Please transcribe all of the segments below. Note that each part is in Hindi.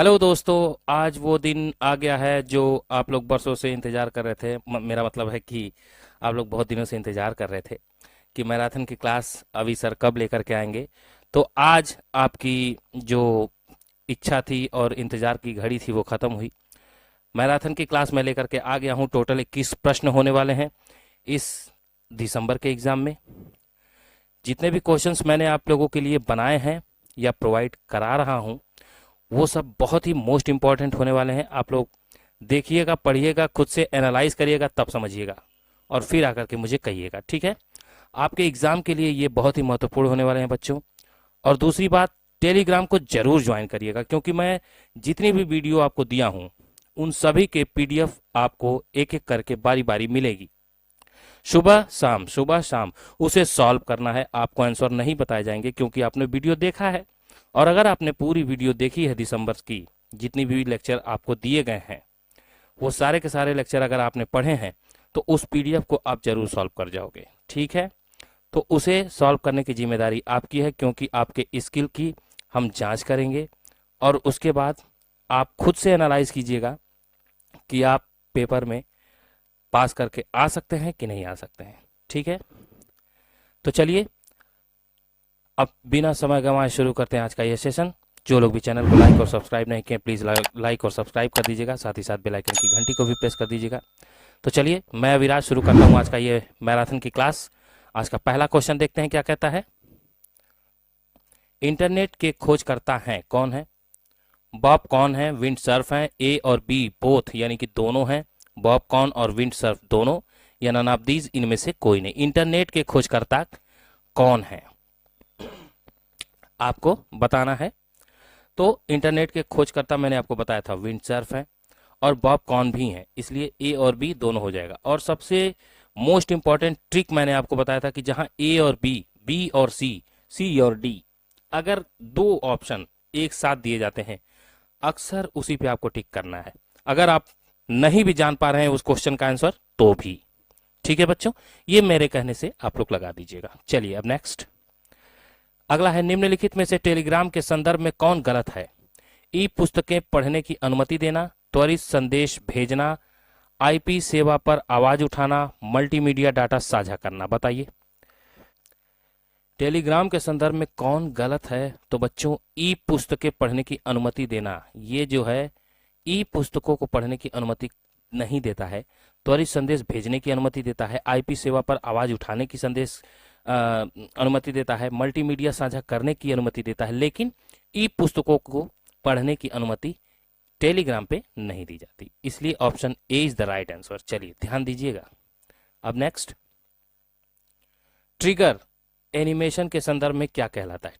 हेलो दोस्तों। आज वो दिन आ गया है जो आप लोग बरसों से इंतजार कर रहे थे। मेरा मतलब है कि आप लोग बहुत दिनों से इंतजार कर रहे थे कि मैराथन की क्लास अभी सर कब लेकर के आएंगे। तो आज आपकी जो इच्छा थी और इंतजार की घड़ी थी वो खत्म हुई। मैराथन की क्लास मैं लेकर के आ गया हूँ। टोटल 21 प्रश्न होने वाले हैं इस दिसंबर के एग्जाम में। जितने भी क्वेश्चंस मैंने आप लोगों के लिए बनाए हैं या प्रोवाइड करा रहा हूँ वो सब बहुत ही मोस्ट इंपॉर्टेंट होने वाले हैं। आप लोग देखिएगा, पढ़िएगा, खुद से एनालाइज करिएगा, तब समझिएगा और फिर आकर के मुझे कहिएगा, ठीक है। आपके एग्जाम के लिए ये बहुत ही महत्वपूर्ण होने वाले हैं बच्चों। और दूसरी बात, टेलीग्राम को जरूर ज्वाइन करिएगा क्योंकि मैं जितनी भी वीडियो आपको दिया हूं उन सभी के पीडीएफ आपको एक एक करके बारी बारी मिलेगी। सुबह शाम उसे सॉल्व करना है। आपको आंसर नहीं बताए जाएंगे क्योंकि आपने वीडियो देखा है। और अगर आपने पूरी वीडियो देखी है दिसंबर की, जितनी भी लेक्चर आपको दिए गए हैं वो सारे के सारे लेक्चर अगर आपने पढ़े हैं तो उस पीडीएफ को आप जरूर सॉल्व कर जाओगे, ठीक है। तो उसे सॉल्व करने की जिम्मेदारी आपकी है क्योंकि आपके स्किल की हम जांच करेंगे और उसके बाद आप खुद से एनालाइज कीजिएगा कि आप पेपर में पास करके आ सकते हैं कि नहीं आ सकते हैं, ठीक है। तो चलिए अब बिना समय गंवाए शुरू करते हैं आज का ये सेशन। जो लोग भी चैनल को लाइक और सब्सक्राइब नहीं किए प्लीज़ लाइक और सब्सक्राइब कर दीजिएगा, साथ ही साथ बेल आइकन की घंटी को भी प्रेस कर दीजिएगा। तो चलिए मैं विराज शुरू करता हूँ आज का ये मैराथन की क्लास। आज का पहला क्वेश्चन देखते हैं क्या कहता है। इंटरनेट के खोजकर्ता हैं कौन है? बॉब कॉन है, विंड सर्फ है, ए और बी बोथ यानी कि दोनों हैं, बॉब कॉन और विंड सर्फ दोनों, या नन ऑफ दीज इनमें से कोई नहीं। इंटरनेट के खोजकर्ता कौन है आपको बताना है। तो इंटरनेट के खोजकर्ता मैंने आपको बताया था विंड सर्फ है और बॉब कॉन भी हैं, इसलिए ए और बी दोनों हो जाएगा। और सबसे मोस्ट इंपॉर्टेंट ट्रिक मैंने आपको बताया था कि जहां ए और बी और सी और डी, अगर दो ऑप्शन एक साथ दिए जाते हैं अक्सर उसी पे आपको टिक करना है। अगर आप नहीं भी जान पा रहे हैं उस क्वेश्चन का आंसर तो भी, ठीक है बच्चों। ये मेरे कहने से आप लोग लगा दीजिएगा। चलिए अब नेक्स्ट अगला है, निम्नलिखित में से टेलीग्राम के संदर्भ में कौन गलत है? ई पुस्तकें पढ़ने की अनुमति देना, त्वरित संदेश भेजना, आईपी सेवा पर आवाज उठाना, मल्टीमीडिया डाटा साझा करना। बताइए टेलीग्राम के संदर्भ में कौन गलत है? तो बच्चों ई पुस्तकें पढ़ने की अनुमति देना, ये जो है ई पुस्तकों को पढ़ने की अनुमति नहीं देता है। त्वरित संदेश भेजने की अनुमति देता है, आईपी सेवा पर आवाज उठाने की संदेश अनुमति देता है, मल्टीमीडिया साझा करने की अनुमति देता है, लेकिन ई पुस्तकों को पढ़ने की अनुमति टेलीग्राम पे नहीं दी जाती। इसलिए option A is the right answer. चलिए ध्यान दीजिएगा। अब नेक्स्ट, ट्रिगर एनिमेशन के संदर्भ में क्या कहलाता है?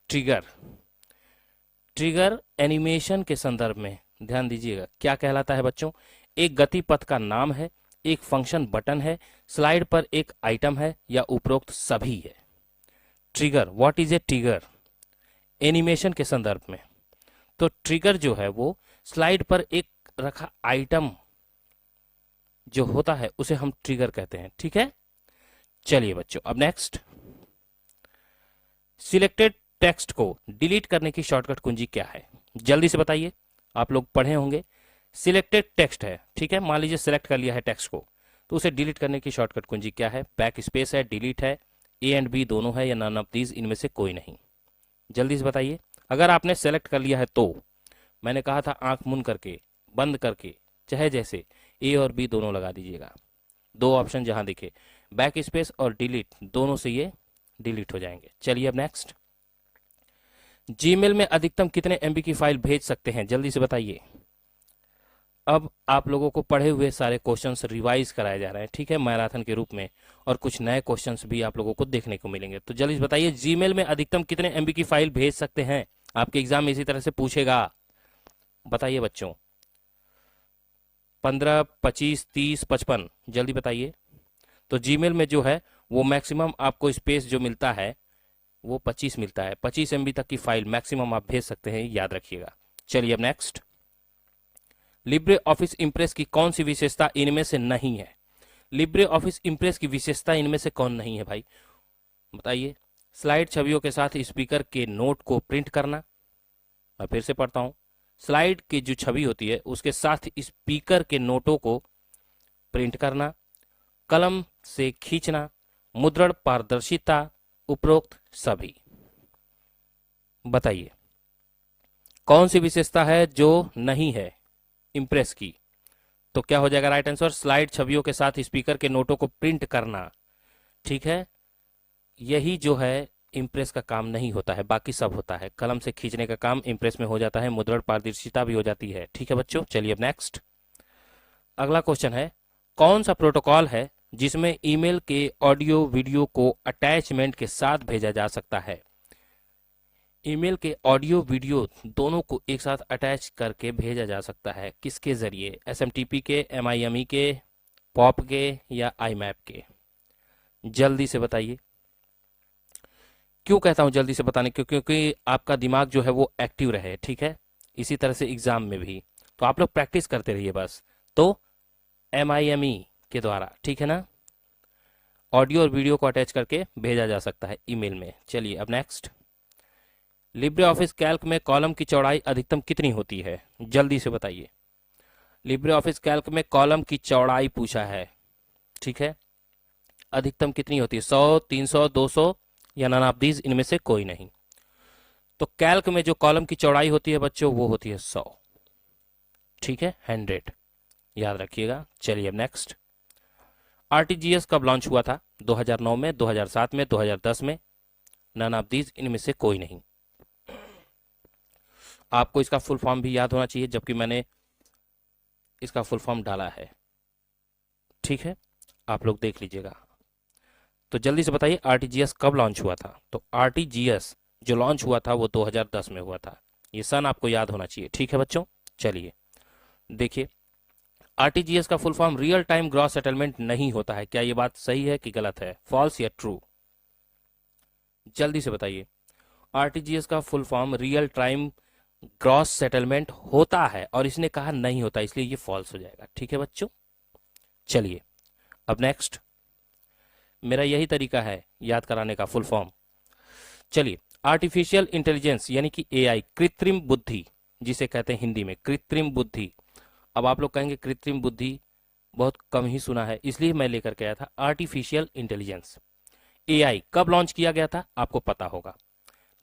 ट्रिगर एनिमेशन के संदर्भ में ध्यान दीजिएगा क्या कहलाता है बच्चों? एक गति पथ का नाम है, एक फंक्शन बटन है, स्लाइड पर एक आइटम है, या उपरोक्त सभी है। Trigger, what is a trigger animation के संदर्भ में? तो ट्रिगर जो है वो स्लाइड पर एक रखा आइटम जो होता है उसे हम ट्रिगर कहते हैं, ठीक है। चलिए बच्चों अब नेक्स्ट, सिलेक्टेड टेक्स्ट को डिलीट करने की शॉर्टकट कुंजी क्या है? जल्दी से बताइए, आप लोग पढ़े होंगे। सिलेक्टेड टेक्स्ट है, ठीक है, मान लीजिए सिलेक्ट कर लिया है टेक्स्ट को, तो उसे डिलीट करने की शॉर्टकट कुंजी क्या है? बैक स्पेस है, डिलीट है, ए एंड बी दोनों है, या नन ऑफ दीज इनमें से कोई नहीं। जल्दी से बताइए। अगर आपने सेलेक्ट कर लिया है तो मैंने कहा था आंख मूंद करके, बंद करके, चाहे जैसे ए और बी दोनों लगा दीजिएगा। दो ऑप्शन जहां दिखे, बैक स्पेस और डिलीट, दोनों से ये डिलीट हो जाएंगे। चलिए अब नेक्स्ट, जीमेल में अधिकतम कितने एमबी की फाइल भेज सकते हैं? जल्दी से बताइए। अब आप लोगों को पढ़े हुए सारे क्वेश्चंस रिवाइज कराए जा रहे हैं, ठीक है, मैराथन के रूप में, और कुछ नए क्वेश्चंस भी आप लोगों को देखने को मिलेंगे। तो जल्दी से बताइए, जीमेल में अधिकतम कितने एमबी की फाइल भेज सकते हैं? आपके एग्जाम में इसी तरह से पूछेगा। बताइए बच्चों, 15, 25, 30, 55, जल्दी बताइए। तो जीमेल में जो है वो मैक्सिमम आपको स्पेस जो मिलता है वो 25 मिलता है। 25 एमबी तक की फाइल मैक्सिमम आप भेज सकते हैं, याद रखिएगा। चलिए अब नेक्स्ट, लिब्रे ऑफिस इंप्रेस की कौन सी विशेषता इनमें से नहीं है? लिब्रे ऑफिस इंप्रेस की विशेषता इनमें से कौन नहीं है भाई? बताइए। स्लाइड छवियों के साथ स्पीकर के नोट को प्रिंट करना, मैं फिर से पढ़ता हूं, स्लाइड की जो छवि होती है उसके साथ स्पीकर के नोटों को प्रिंट करना, कलम से खींचना, मुद्रण पारदर्शिता, उपरोक्त सभी। बताइए कौन सी विशेषता है जो नहीं है इम्प्रेस की? तो क्या हो जाएगा राइट आंसर? स्लाइड छवियों के साथ स्पीकर के नोटों को प्रिंट करना। ठीक है, यही जो है इम्प्रेस का काम नहीं होता है, बाकी सब होता है। कलम से खींचने का काम इम्प्रेस में हो जाता है, मुद्रण पारदर्शिता भी हो जाती है। ठीक है बच्चों, चलिए अब नेक्स्ट अगला क्वेश्चन है, कौन सा प्रोटोकॉल है जिसमें ईमेल के ऑडियो वीडियो को अटैचमेंट के साथ भेजा जा सकता है? ईमेल के ऑडियो वीडियो दोनों को एक साथ अटैच करके भेजा जा सकता है, किसके जरिए? एसएमटीपी के, एमआईएमई के, पॉप के या आईमैप के? जल्दी से बताइए। क्यों कहता हूं जल्दी से बताने क्यों? क्योंकि आपका दिमाग जो है वो एक्टिव रहे। ठीक है, इसी तरह से एग्जाम में भी तो आप लोग प्रैक्टिस करते रहिए बस। तो एमआईएमई के द्वारा, ठीक है ना, ऑडियो और वीडियो को अटैच करके भेजा जा सकता है ईमेल में। चलिए अब नेक्स्ट, लिब्रे ऑफिस कैल्क में कॉलम की चौड़ाई अधिकतम कितनी होती है? जल्दी से बताइए। लिब्रे ऑफिस कैल्क में कॉलम की चौड़ाई पूछा है, ठीक है, अधिकतम कितनी होती है? 100, 300, 200 या नन ऑफ दीज, इनमें से कोई नहीं। तो कैल्क में जो कॉलम की चौड़ाई होती है बच्चों वो होती है 100। ठीक है, 100 याद रखिएगा। चलिए अब नेक्स्ट, आरटीजीएस कब लॉन्च हुआ था? 2009 में, 2007 में, 2010 में? नन ऑफ दीज, इनमें से कोई नहीं। आपको इसका फुल फॉर्म भी याद होना चाहिए, जबकि मैंने इसका फुल फॉर्म डाला है। ठीक है, आप लोग देख लीजिएगा। तो जल्दी से बताइए आरटीजीएस कब लॉन्च हुआ था? तो आरटीजीएस जो लॉन्च हुआ था वो 2010 में हुआ था। ये सन आपको याद होना चाहिए। ठीक है बच्चों, चलिए देखिए, आरटीजीएस का full form real time gross settlement नहीं होता है। क्या ये बात सही है कि गलत है, फॉल्स या ट्रू? जल्दी से बताइए। आरटीजीएस का full form real time gross settlement होता है और इसने कहा नहीं होता, इसलिए ये फॉल्स हो जाएगा। ठीक है बच्चों, चलिए अब नेक्स्ट, मेरा यही तरीका है याद कराने का फुल फॉर्म। चलिए, आर्टिफिशियल इंटेलिजेंस यानी कि एआई, कृत्रिम बुद्धि जिसे कहते हैं हिंदी में कृत्रिम बुद्धि। अब आप लोग कहेंगे कृत्रिम बुद्धि बहुत कम ही सुना है, इसलिए मैं लेकर के आया था आर्टिफिशियल इंटेलिजेंस। एआई कब लॉन्च किया गया था आपको पता होगा,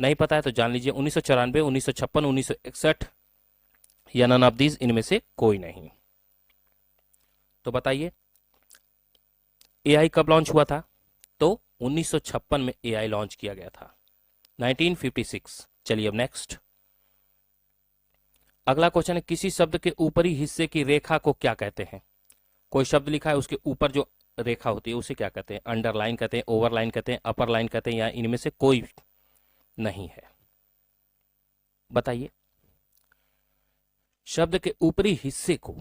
नहीं पता है तो जान लीजिए। 1994, 1956, 1961 या नन ऑफ दीज, इनमें से कोई नहीं। तो बताइए एआई कब लॉन्च हुआ था? तो 1956 में एआई लॉन्च किया गया था, 1956। चलिए अब नेक्स्ट अगला क्वेश्चन है, किसी शब्द के ऊपरी हिस्से की रेखा को क्या कहते हैं? कोई शब्द लिखा है, उसके ऊपर जो रेखा होती है उसे क्या कहते हैं? अंडरलाइन कहते हैं, ओवरलाइन कहते हैं, अपर लाइन कहते हैं, या इनमें से कोई नहीं है? बताइए। शब्द के ऊपरी हिस्से को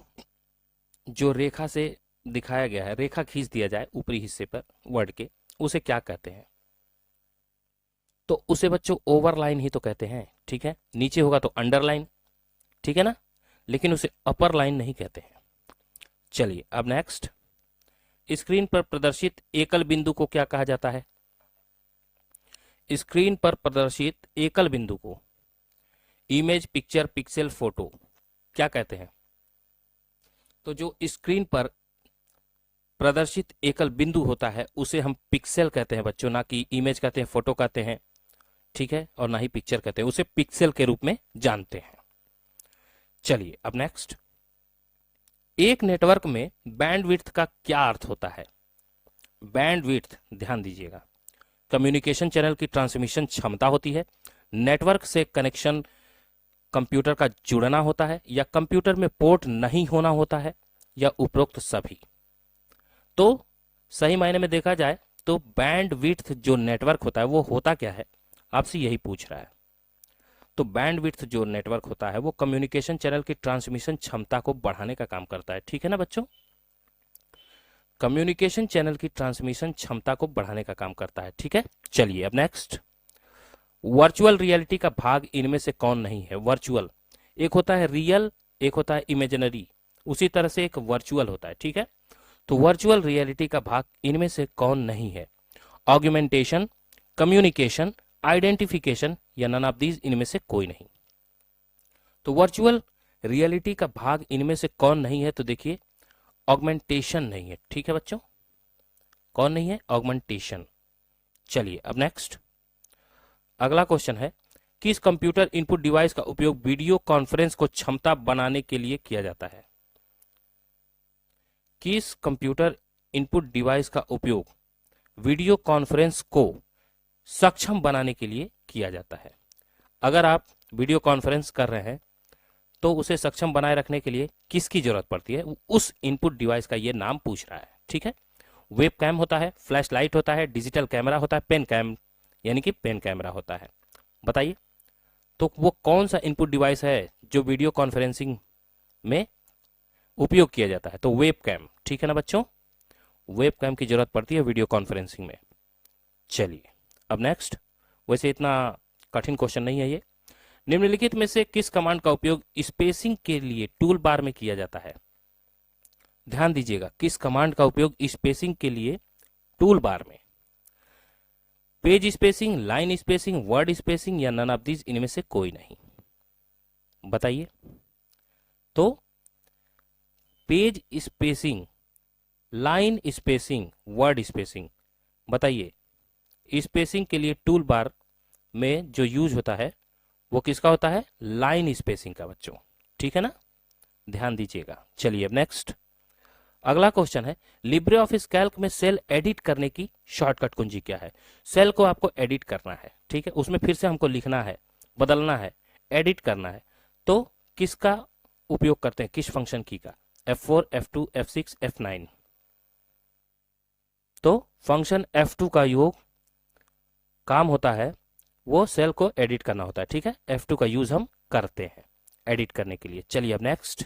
जो रेखा से दिखाया गया है, रेखा खींच दिया जाए ऊपरी हिस्से पर वर्ड के, उसे क्या कहते हैं? तो उसे बच्चों ओवरलाइन ही तो कहते हैं। ठीक है, नीचे होगा तो अंडरलाइन, ठीक है ना, लेकिन उसे अपर लाइन नहीं कहते हैं। चलिए अब नेक्स्ट, स्क्रीन पर प्रदर्शित एकल बिंदु को क्या कहा जाता है? स्क्रीन पर प्रदर्शित एकल बिंदु को इमेज, पिक्चर, पिक्सल, फोटो क्या कहते हैं? तो जो स्क्रीन पर प्रदर्शित एकल बिंदु होता है उसे हम पिक्सल कहते हैं बच्चों, ना कि इमेज कहते हैं, फोटो कहते हैं, ठीक है, और ना ही पिक्चर कहते हैं, उसे पिक्सल के रूप में जानते हैं। चलिए अब नेक्स्ट, एक नेटवर्क में बैंडविड्थ का क्या अर्थ होता है? बैंडविड्थ ध्यान दीजिएगा, कम्युनिकेशन चैनल की ट्रांसमिशन क्षमता होती है, नेटवर्क से कनेक्शन कंप्यूटर का जुड़ना होता है, या कंप्यूटर में पोर्ट नहीं होना होता है, या उपरोक्त सभी? तो सही मायने में देखा जाए तो बैंडविड्थ जो नेटवर्क होता है वो होता क्या है, आपसे यही पूछ रहा है। तो बैंडविड्थ जो नेटवर्क होता है वो कम्युनिकेशन चैनल की ट्रांसमिशन क्षमता को बढ़ाने का काम करता है। ठीक है ना बच्चों, कम्युनिकेशन चैनल की ट्रांसमिशन क्षमता को बढ़ाने का काम करता है। ठीक है, चलिए अब नेक्स्ट, वर्चुअल रियलिटी का भाग इनमें से कौन नहीं है? वर्चुअल, एक होता है रियल, एक होता है इमेजिनरी, उसी तरह से एक वर्चुअल होता है। ठीक है, तो वर्चुअल रियलिटी का भाग इनमें से कौन नहीं है? ऑग्यूमेंटेशन, कम्युनिकेशन, आइडेंटिफिकेशन या नन ऑफ दीज, इनमें से कोई नहीं। तो वर्चुअल रियलिटी का भाग इनमें से कौन नहीं है? तो देखिए ऑगमेंटेशन नहीं है। ठीक है बच्चों, कौन नहीं है? ऑगमेंटेशन। चलिए अब नेक्स्ट अगला क्वेश्चन है, किस कंप्यूटर इनपुट डिवाइस का उपयोग वीडियो कॉन्फ्रेंस को क्षमता बनाने के लिए किया जाता है? किस कंप्यूटर इनपुट डिवाइस का उपयोग वीडियो कॉन्फ्रेंस को सक्षम बनाने के लिए किया जाता है? अगर आप वीडियो कॉन्फ्रेंस कर रहे हैं तो उसे सक्षम बनाए रखने के लिए किसकी जरूरत पड़ती है? उस इनपुट डिवाइस का ये नाम पूछ रहा है। ठीक है, वेब कैम होता है, फ्लैश लाइट होता है, डिजिटल कैमरा होता है, पेन कैम यानी कि पेन कैमरा होता है। बताइए तो वो कौन सा इनपुट डिवाइस है जो वीडियो कॉन्फ्रेंसिंग में उपयोग किया जाता है? तो वेब कैम। ठीक है ना बच्चों, वेब कैम की जरूरत पड़ती है वीडियो कॉन्फ्रेंसिंग में। चलिए अब नेक्स्ट, वैसे इतना कठिन क्वेश्चन नहीं है ये। निम्नलिखित में से किस कमांड का उपयोग स्पेसिंग के लिए टूल बार में किया जाता है? ध्यान दीजिएगा, किस कमांड का उपयोग स्पेसिंग के लिए टूल बार में? Page spacing, line spacing, word spacing या नन ऑफ दीज, इनमें से कोई नहीं। बताइए तो page spacing, line spacing, word spacing. बताइए स्पेसिंग के लिए टूल बार में जो यूज होता है वो किसका होता है? लाइन स्पेसिंग का बच्चों। ठीक है ना, ध्यान दीजिएगा। चलिए अब नेक्स्ट अगला क्वेश्चन है, लिब्रे ऑफिस कैल्क में सेल एडिट करने की शॉर्टकट कुंजी क्या है? सेल को आपको एडिट करना है, ठीक है, उसमें फिर से हमको लिखना है, बदलना है, एडिट करना है, तो किसका उपयोग करते हैं? किस फंक्शन की का? F4, F2, F6, F9। तो फंक्शन F2 का योग काम होता है, वो सेल को एडिट करना होता है। ठीक है, F2 का यूज हम करते हैं एडिट करने के लिए। चलिए अब नेक्स्ट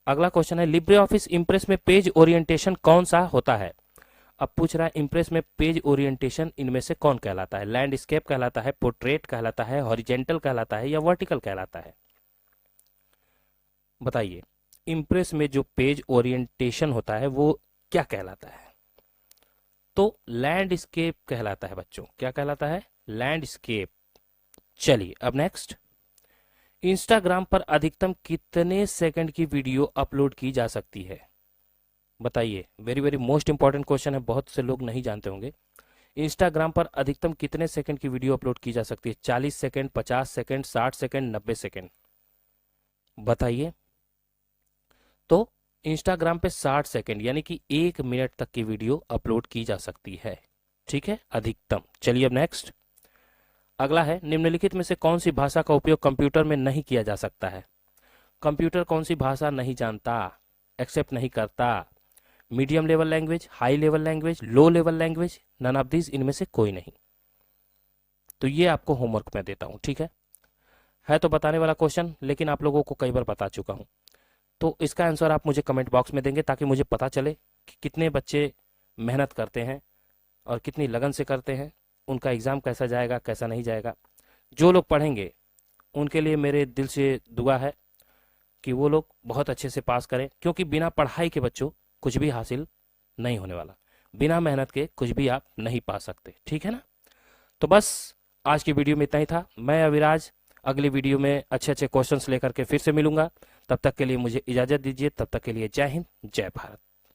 अगला क्वेश्चन है, लिब्रे ऑफिस इंप्रेस में पेज ओरिएंटेशन कौन सा होता है? अब पूछ रहा है इंप्रेस में पेज ओरिएंटेशन इनमें से कौन कहलाता है? लैंडस्केप कहलाता है, पोर्ट्रेट कहलाता है, हॉरिजेंटल कहलाता है या वर्टिकल कहलाता है? बताइए इंप्रेस में जो पेज ओरिएंटेशन होता है वो क्या कहलाता है? तो लैंडस्केप कहलाता है बच्चों। क्या कहलाता है? लैंडस्केप। चलिए अब नेक्स्ट, इंस्टाग्राम पर अधिकतम कितने सेकंड की वीडियो अपलोड की जा सकती है? बताइए, very very most important question है, बहुत से लोग नहीं जानते होंगे। इंस्टाग्राम पर अधिकतम कितने सेकंड की वीडियो अपलोड की जा सकती है? 40 सेकंड, 50 सेकंड, 60 सेकंड, 90 सेकंड? बताइए तो इंस्टाग्राम पे 60 सेकंड यानी कि 1 मिनट तक की वीडियो अपलोड की जा सकती है। ठीक है, अधिकतम। चलिए अब नेक्स्ट अगला है, निम्नलिखित में से कौन सी भाषा का उपयोग कंप्यूटर में नहीं किया जा सकता है? कंप्यूटर कौन सी भाषा नहीं जानता, एक्सेप्ट नहीं करता? Medium level language, high level language, low level language, none of these, इनमें से कोई नहीं। तो ये आपको होमवर्क में देता हूं। ठीक है तो बताने वाला क्वेश्चन, लेकिन आप लोगों को कई बार बता चुका हूं। तो इसका आंसर आप मुझे कमेंट बॉक्स में देंगे ताकि मुझे पता चले कि कितने बच्चे मेहनत करते हैं और कितनी लगन से करते हैं, उनका एग्ज़ाम कैसा जाएगा कैसा नहीं जाएगा। जो लोग पढ़ेंगे उनके लिए मेरे दिल से दुआ है कि वो लोग बहुत अच्छे से पास करें, क्योंकि बिना पढ़ाई के बच्चों कुछ भी हासिल नहीं होने वाला, बिना मेहनत के कुछ भी आप नहीं पा सकते। ठीक है ना, तो बस आज की वीडियो में इतना ही था। मैं अविराज अगली वीडियो में अच्छे अच्छे क्वेश्चंस लेकर के फिर से मिलूंगा। तब तक के लिए मुझे इजाज़त दीजिए। तब तक के लिए जय हिंद, जय भारत।